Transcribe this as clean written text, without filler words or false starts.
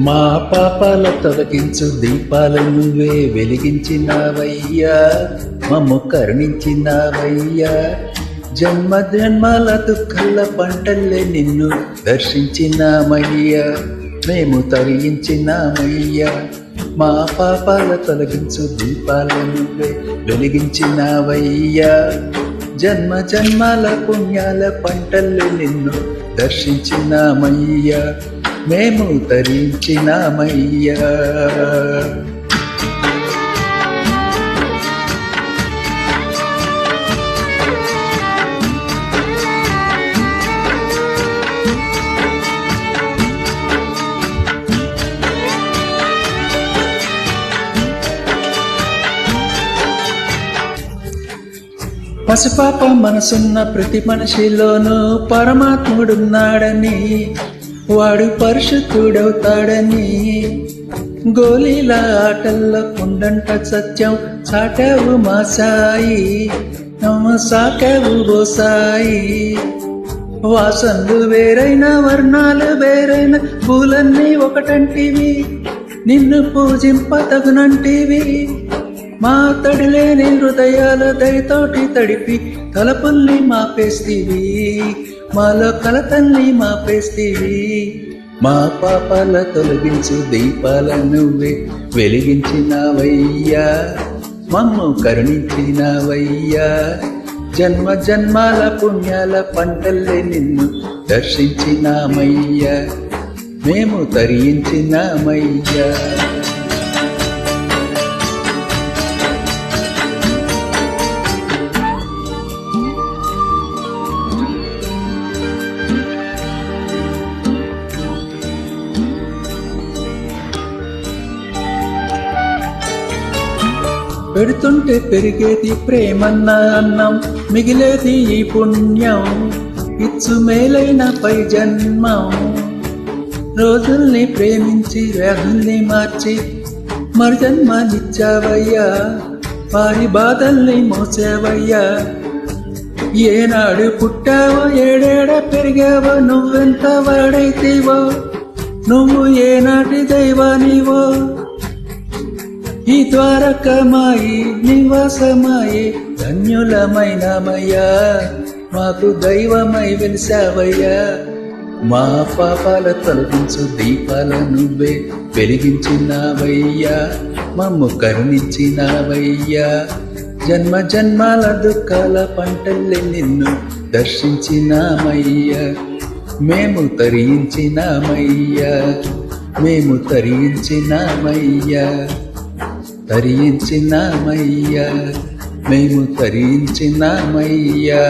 మా పాపాల తొలగించు దీపాలు నువ్వే వెలిగించినావయ్యా, మమ్ము కరుణించినావయ్యా. జన్మ జన్మాల దుఃఖాల పంటల్లే నిన్ను దర్శించినామయ్యా, మేము తరించినామయ్యా. మా పాపాల తొలగించు దీపాలు నువ్వే వెలిగించినావయ్యా, జన్మ జన్మాల పుణ్యాల పంటల్లే నిన్ను దర్శించినామయ్యా, మేము తరించినామయ్యా. పసిపాప మనసున్న ప్రతి మనిషిలోనూ పరమాత్ముడున్నాడని, వాడు పరిశుద్ధుడవుతాడని, గోలీల ఆటల్లో కొండంట సత్యం సాటావు మా సాయి, సాటావు ఓ సాయి. వాసనలు వేరైన వర్ణాలు వేరైన పూలన్నీ ఒకటంటివి, నిన్ను పూజింపతగునంటివి. మా తడిలేని హృదయాల దయతోటి తడిపి తలపుల్ని మాపేస్తీవి, మాలో కలతల్ని మాపేస్తీవి. మా పాపాల తొలగించు దీపాల నువ్వే వెలిగించినావయ్యా, మమ్ము కరుణించినావయ్యా. జన్మ జన్మాల పుణ్యాల పంటల్లే నిన్ను దర్శించినామయ్యా, మేము తరించినామయ్యా. పెడుతుంటే పెరిగేది ప్రేమన్న అన్నం, మిగిలేది ఈ పుణ్యం, ఇచ్చు మేలైన పై జన్మం. రోజుల్ని ప్రేమించి వ్యాధుల్ని మార్చి మరి జన్మనిచ్చావయ్యా, వారి బాధల్ని మోసావయ్యా. ఏనాడు పుట్టావో ఏడేడ పెరిగావో, నువ్వెంత వాడైతేవో, నువ్వు ఏనాటి దైవానివో. ఈ ద్వారకమాయి నివాసమాయి ధన్యులమైనమయ్యా, మాకు దైవమై వెలిసావయ్యా. మా పాపాల తొలగించు దీపాల నువ్వే వెలిగించినావయ్యా, మమ్ము కరుణించినావయ్యా. జన్మ జన్మాల దుఃఖాల పంటల్లే నిన్ను దర్శించినామయ్యా, మేము తరించినామయ్యా, మేము తరించినామయ్యా, తరించినామయ్యా, మేము తరించినామయ్యా.